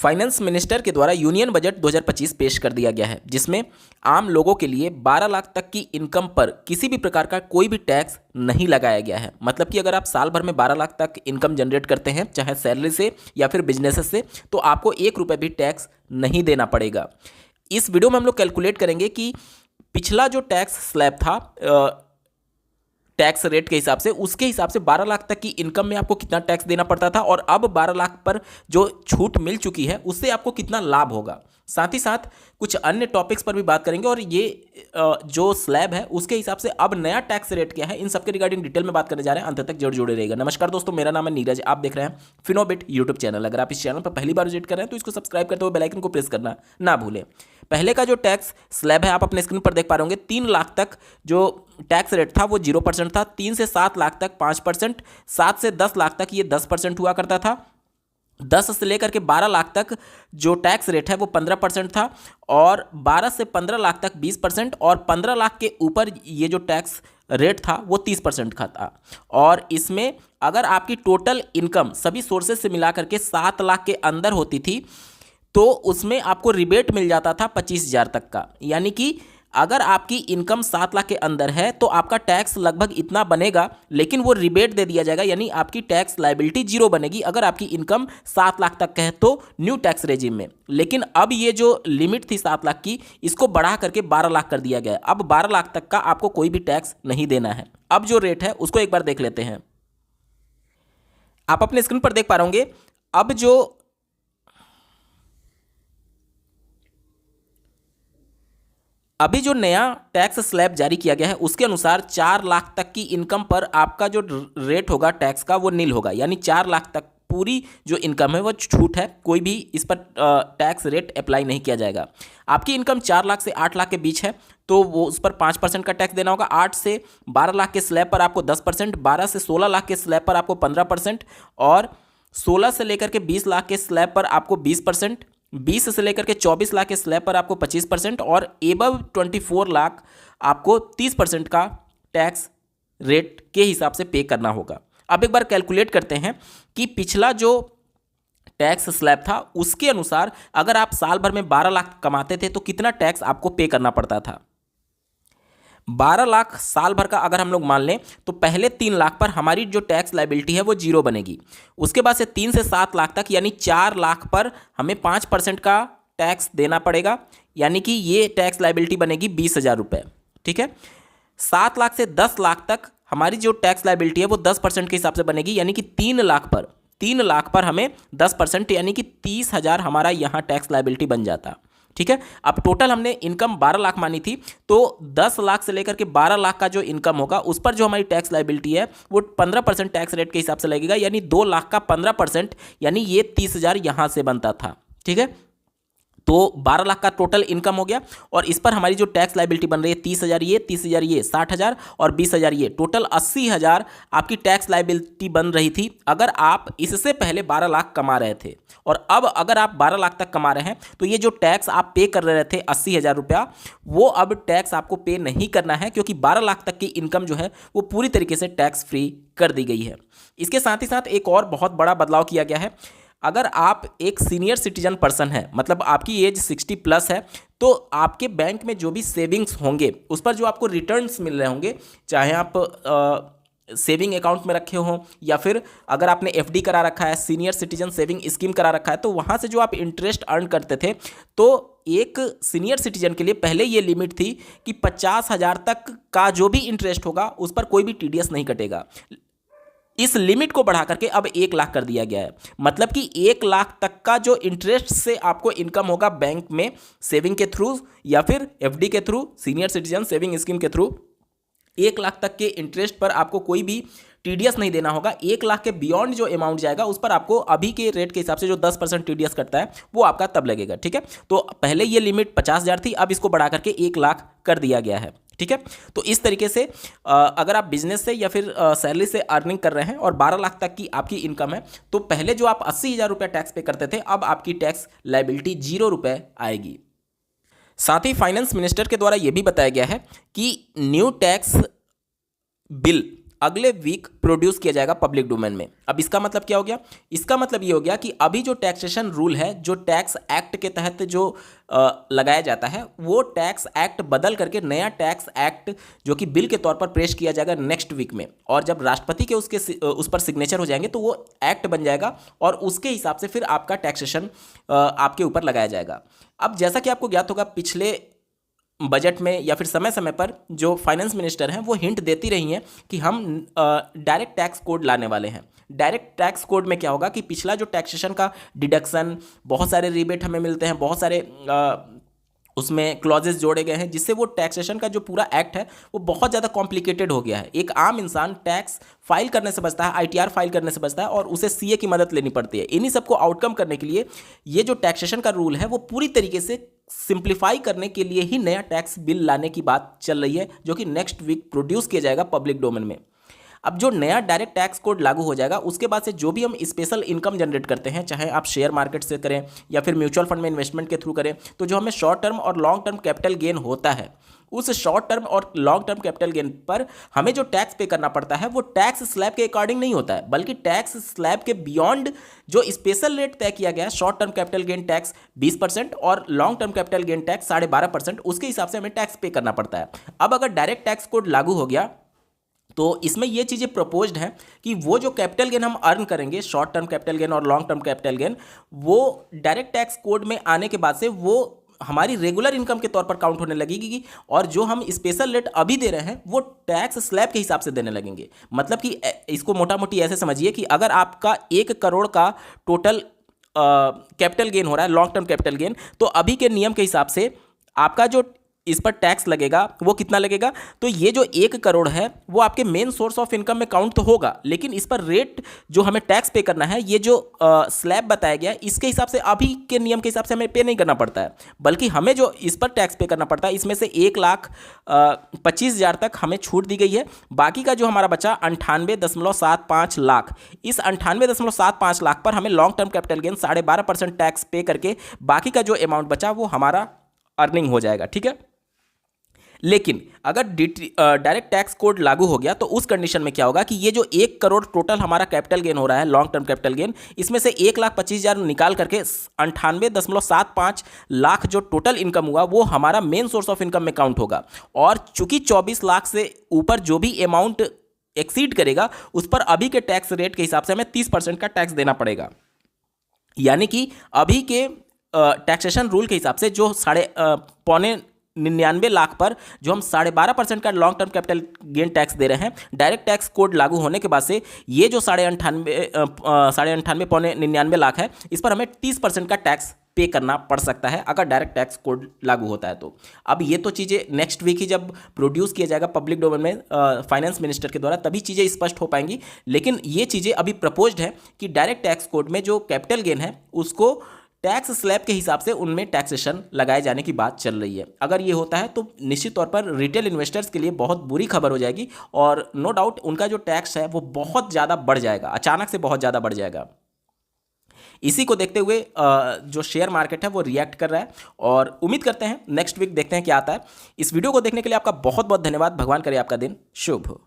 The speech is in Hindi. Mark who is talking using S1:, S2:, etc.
S1: फाइनेंस मिनिस्टर के द्वारा यूनियन बजट 2025 पेश कर दिया गया है, जिसमें आम लोगों के लिए 12 लाख तक की इनकम पर किसी भी प्रकार का कोई भी टैक्स नहीं लगाया गया है। मतलब कि अगर आप साल भर में 12 लाख तक इनकम जनरेट करते हैं, चाहे सैलरी से या फिर बिजनेस से, तो आपको 1 रुपये भी टैक्स नहीं देना पड़ेगा। इस वीडियो में हम लोग कैलकुलेट करेंगे कि पिछला जो टैक्स स्लैब था टैक्स रेट के हिसाब से, उसके हिसाब से 12 लाख तक की इनकम में आपको कितना टैक्स देना पड़ता था और अब 12 लाख पर जो छूट मिल चुकी है उससे आपको कितना लाभ होगा। साथ ही साथ कुछ अन्य टॉपिक्स पर भी बात करेंगे और ये जो स्लैब है उसके हिसाब से अब नया टैक्स रेट क्या है, इन सबके रिगार्डिंग डिटेल में बात करने जा रहे हैं। अंत तक जरूर जुड़े रहेगा। नमस्कार दोस्तों, मेरा नाम है नीरज, आप देख रहे हैं फिनोबिट यूट्यूब चैनल। अगर आप इस चैनल पर पहली बार विजिट कर रहे हैं तो इसको सब्सक्राइब करते हुए बेल आइकन को प्रेस करना ना भूलें। पहले का जो टैक्स स्लैब है आप अपने स्क्रीन पर देख पा रहे होंगे। 3 लाख तक जो टैक्स रेट था वो 0% था, 3 से 7 लाख तक 5%, 7 से 10 लाख तक ये 10% हुआ करता था, 10 से लेकर के 12 लाख तक जो टैक्स रेट है वो 15% था, और 12 से 15 लाख तक 20%, और 15 लाख के ऊपर ये जो टैक्स रेट था वो 30% का था। और इसमें अगर आपकी टोटल इनकम सभी सोर्सेज से मिला करके 7 लाख के अंदर होती थी तो उसमें आपको रिबेट मिल जाता था 25,000 तक का। यानी कि अगर आपकी इनकम 7 लाख के अंदर है तो आपका टैक्स लगभग इतना बनेगा, लेकिन वो रिबेट दे दिया जाएगा, यानी आपकी टैक्स लायबिलिटी 0 बनेगी अगर आपकी इनकम 7 लाख तक है तो न्यू टैक्स रेजिम में। लेकिन अब ये जो लिमिट थी 7 लाख की, इसको बढ़ा करके 12 लाख कर दिया गया है। अब 12 लाख तक का आपको कोई भी टैक्स नहीं देना है। अब जो रेट है उसको एक बार देख लेते हैं। आप अपने स्क्रीन पर देख पा रहे होंगे। अभी जो नया टैक्स स्लैब जारी किया गया है उसके अनुसार 4 लाख तक की इनकम पर आपका जो रेट होगा टैक्स का वो नील होगा। यानी 4 लाख तक पूरी जो इनकम है वो छूट है, कोई भी इस पर टैक्स रेट अप्लाई नहीं किया जाएगा। आपकी इनकम 4 लाख से 8 लाख के बीच है तो वो उस पर 5% का टैक्स देना होगा। 8 से 12 लाख के स्लैब पर आपको 10%, 12 से 16 लाख के स्लैब पर आपको 15%, और 16 से लेकर के 20 लाख के स्लैब पर आपको 20%, 20 से लेकर के 24 लाख के स्लैब पर आपको 25%, और एबव 24 लाख आपको 30% का टैक्स रेट के हिसाब से पे करना होगा। अब एक बार कैलकुलेट करते हैं कि पिछला जो टैक्स स्लैब था उसके अनुसार अगर आप साल भर में 12 लाख कमाते थे तो कितना टैक्स आपको पे करना पड़ता था। 12 लाख साल भर का अगर हम लोग मान लें तो पहले 3 लाख पर हमारी जो टैक्स लायबिलिटी है वो 0 बनेगी। उसके बाद से 3 से 7 लाख तक यानी 4 लाख पर हमें 5% का टैक्स देना पड़ेगा, यानी कि ये टैक्स लायबिलिटी बनेगी 20,000 रुपये। ठीक है। 7 लाख से 10 लाख तक हमारी जो टैक्स लायबिलिटी है वो 10% के हिसाब से बनेगी, यानी कि 3 लाख पर हमें 10% यानी कि 30,000 हमारा यहाँ टैक्स लायबिलिटी बन जाता। ठीक है। अब टोटल हमने इनकम 12 लाख मानी थी तो 10 लाख से लेकर के 12 लाख का जो इनकम होगा उस पर जो हमारी टैक्स लायबिलिटी है वो 15% टैक्स रेट के हिसाब से लगेगा, यानी 2 लाख का 15%, यानी ये 30,000 यहां से बनता था। ठीक है। तो 12 लाख का टोटल इनकम हो गया और इस पर हमारी जो टैक्स लायबिलिटी बन रही है 30,000 ये, 30,000 ये, 60,000 और 20,000 ये, टोटल 80,000 आपकी टैक्स लायबिलिटी बन रही थी अगर आप इससे पहले 12 लाख कमा रहे थे। और अब अगर आप 12 लाख तक कमा रहे हैं तो ये जो टैक्स आप पे कर रहे थे 80,000 रुपया, वो अब टैक्स आपको पे नहीं करना है, क्योंकि 12 लाख तक की इनकम जो है वो पूरी तरीके से टैक्स फ्री कर दी गई है। इसके साथ ही साथ एक और बहुत बड़ा बदलाव किया गया है। अगर आप एक सीनियर सिटीजन पर्सन है, मतलब आपकी एज 60+ है, तो आपके बैंक में जो भी सेविंग्स होंगे उस पर जो आपको रिटर्न्स मिल रहे होंगे, चाहे आप सेविंग अकाउंट में रखे हों या फिर अगर आपने एफडी करा रखा है, सीनियर सिटीजन सेविंग स्कीम करा रखा है, तो वहाँ से जो आप इंटरेस्ट अर्न करते थे, तो एक सीनियर सिटीजन के लिए पहले ये लिमिट थी कि 50,000 तक का जो भी इंटरेस्ट होगा उस पर कोई भी टीडीएस नहीं कटेगा। इस लिमिट को बढ़ा करके अब 1 लाख कर दिया गया है। मतलब कि 1 लाख तक का जो इंटरेस्ट से आपको इनकम होगा बैंक में सेविंग के थ्रू या फिर एफडी के through, senior citizen saving scheme के थ्रू, 1 लाख तक के इंटरेस्ट पर आपको कोई भी टीडीएस नहीं देना होगा। 1 लाख के बियॉन्ड जो अमाउंट जाएगा उस पर आपको अभी के रेट के हिसाब से जो 10% टीडीएस कटता है वो आपका तब लगेगा। ठीक है। तो पहले ये लिमिट 50,000 थी, अब इसको बढ़ा करके 1 लाख कर दिया गया है। ठीक है। तो इस तरीके से अगर आप बिजनेस से या फिर सैलरी से अर्निंग कर रहे हैं और 12 लाख तक की आपकी इनकम है, तो पहले जो आप 80,000 रुपये टैक्स पे करते थे, अब आपकी टैक्स लायबिलिटी 0 रुपये आएगी। साथ ही फाइनेंस मिनिस्टर के द्वारा यह भी बताया गया है कि न्यू टैक्स बिल अगले वीक प्रोड्यूस किया जाएगा पब्लिक डोमेन में। अब इसका मतलब क्या हो गया? इसका मतलब ये हो गया कि अभी जो टैक्सेशन रूल है, जो टैक्स एक्ट के तहत जो लगाया जाता है, वो टैक्स एक्ट बदल करके नया टैक्स एक्ट जो कि बिल के तौर पर पेश किया जाएगा नेक्स्ट वीक में, और जब राष्ट्रपति के उस पर सिग्नेचर हो जाएंगे तो वो एक्ट बन जाएगा और उसके हिसाब से फिर आपका टैक्सेशन आपके ऊपर लगाया जाएगा। अब जैसा कि आपको ज्ञात होगा, पिछले बजट में या फिर समय समय पर जो फाइनेंस मिनिस्टर हैं वो हिंट देती रही हैं कि हम डायरेक्ट टैक्स कोड लाने वाले हैं। डायरेक्ट टैक्स कोड में क्या होगा कि पिछला जो टैक्सेशन का डिडक्शन, बहुत सारे रिबेट हमें मिलते हैं, बहुत सारे उसमें क्लॉजेस जोड़े गए हैं, जिससे वो टैक्सेशन का जो पूरा एक्ट है वो बहुत ज़्यादा कॉम्प्लिकेटेड हो गया है। एक आम इंसान टैक्स फाइल करने से बचता है, आईटीआर फाइल करने से बचता है, और उसे सीए की मदद लेनी पड़ती है। इन्हीं सबको आउटकम करने के लिए ये जो टैक्सेशन का रूल है वो पूरी तरीके से सिंप्लीफाई करने के लिए ही नया टैक्स बिल लाने की बात चल रही है, जो कि नेक्स्ट वीक प्रोड्यूस किया जाएगा पब्लिक डोमेन में। अब जो नया डायरेक्ट टैक्स कोड लागू हो जाएगा, उसके बाद से जो भी हम स्पेशल इनकम जनरेट करते हैं, चाहे आप शेयर मार्केट से करें या फिर म्यूचुअल फंड में इन्वेस्टमेंट के थ्रू करें, तो जो हमें शॉर्ट टर्म और लॉन्ग टर्म कैपिटल गेन होता है, उस शॉर्ट टर्म और लॉन्ग टर्म कैपिटल गेन पर हमें जो टैक्स पे करना पड़ता है वो टैक्स स्लैब के अकॉर्डिंग नहीं होता है, बल्कि टैक्स स्लैब के बियॉन्ड जो स्पेशल रेट तय किया गया है, short term capital gain tax 20% और long term capital gain tax 12.5%, उसके हिसाब से हमें टैक्स पे करना पड़ता है। अब अगर डायरेक्ट टैक्स कोड लागू हो गया तो इसमें ये चीज़ें प्रपोज्ड हैं कि वो जो कैपिटल गेन हम अर्न करेंगे, शॉर्ट टर्म कैपिटल गेन और लॉन्ग टर्म कैपिटल गेन, वो डायरेक्ट टैक्स कोड में आने के बाद से वो हमारी रेगुलर इनकम के तौर पर काउंट होने लगेगी, और जो हम स्पेशल रेट अभी दे रहे हैं वो टैक्स स्लैब के हिसाब से देने लगेंगे। मतलब कि इसको मोटा मोटी ऐसे समझिए कि अगर आपका 1 करोड़ का टोटल कैपिटल गेन हो रहा है, लॉन्ग टर्म कैपिटल गेन, तो अभी के नियम के हिसाब से आपका जो इस पर टैक्स लगेगा वो कितना लगेगा? तो ये जो 1 करोड़ है वो आपके मेन सोर्स ऑफ इनकम में काउंट तो होगा, लेकिन इस पर रेट जो हमें टैक्स पे करना है, ये जो स्लैब बताया गया है, इसके हिसाब से अभी के नियम के हिसाब से हमें पे नहीं करना पड़ता है, बल्कि हमें जो इस पर टैक्स पे करना पड़ता है, इसमें से 1,25,000 तक हमें छूट दी गई है। बाकी का जो हमारा बचा 98.75 लाख, इस 98.75 लाख पर हमें long term capital gain 12.5% tax पे करके बाकी का जो अमाउंट बचा वो हमारा अर्निंग हो जाएगा। ठीक है, लेकिन अगर डायरेक्ट टैक्स कोड लागू हो गया तो उस कंडीशन में क्या होगा कि ये जो 1 करोड़ टोटल हमारा कैपिटल गेन हो रहा है, लॉन्ग टर्म कैपिटल गेन, इसमें से 1,25,000 निकाल करके 98.75 लाख जो टोटल इनकम हुआ वो हमारा मेन सोर्स ऑफ इनकम में काउंट होगा। और चूंकि 24 लाख से ऊपर जो भी अमाउंट एक्सीड करेगा उस पर अभी के टैक्स रेट के हिसाब से हमें 30% का टैक्स देना पड़ेगा। यानी कि अभी के टैक्सेशन रूल के हिसाब से जो 99 लाख पर जो हम 12.5% का long term capital gain tax दे रहे हैं, डायरेक्ट टैक्स कोड लागू होने के बाद से ये जो 98.99 लाख है, इस पर हमें 30% का टैक्स पे करना पड़ सकता है अगर डायरेक्ट टैक्स कोड लागू होता है तो। अब ये तो चीज़ें नेक्स्ट वीक ही जब प्रोड्यूस किया जाएगा पब्लिक डोमेन में फाइनेंस मिनिस्टर के द्वारा, तभी चीज़ें स्पष्ट हो पाएंगी। लेकिन ये चीज़ें अभी प्रपोज्ड है कि डायरेक्ट टैक्स कोड में जो कैपिटल गेन है उसको टैक्स स्लैब के हिसाब से उनमें टैक्सेशन लगाए जाने की बात चल रही है। अगर ये होता है तो निश्चित तौर पर रिटेल इन्वेस्टर्स के लिए बहुत बुरी खबर हो जाएगी, और नो डाउट उनका जो टैक्स है वो बहुत ज़्यादा बढ़ जाएगा, अचानक से बहुत ज़्यादा बढ़ जाएगा। इसी को देखते हुए जो शेयर मार्केट है वो रिएक्ट कर रहा है, और उम्मीद करते हैं नेक्स्ट वीक देखते हैं क्या आता है। इस वीडियो को देखने के लिए आपका बहुत बहुत धन्यवाद। भगवान करे आपका दिन शुभ हो।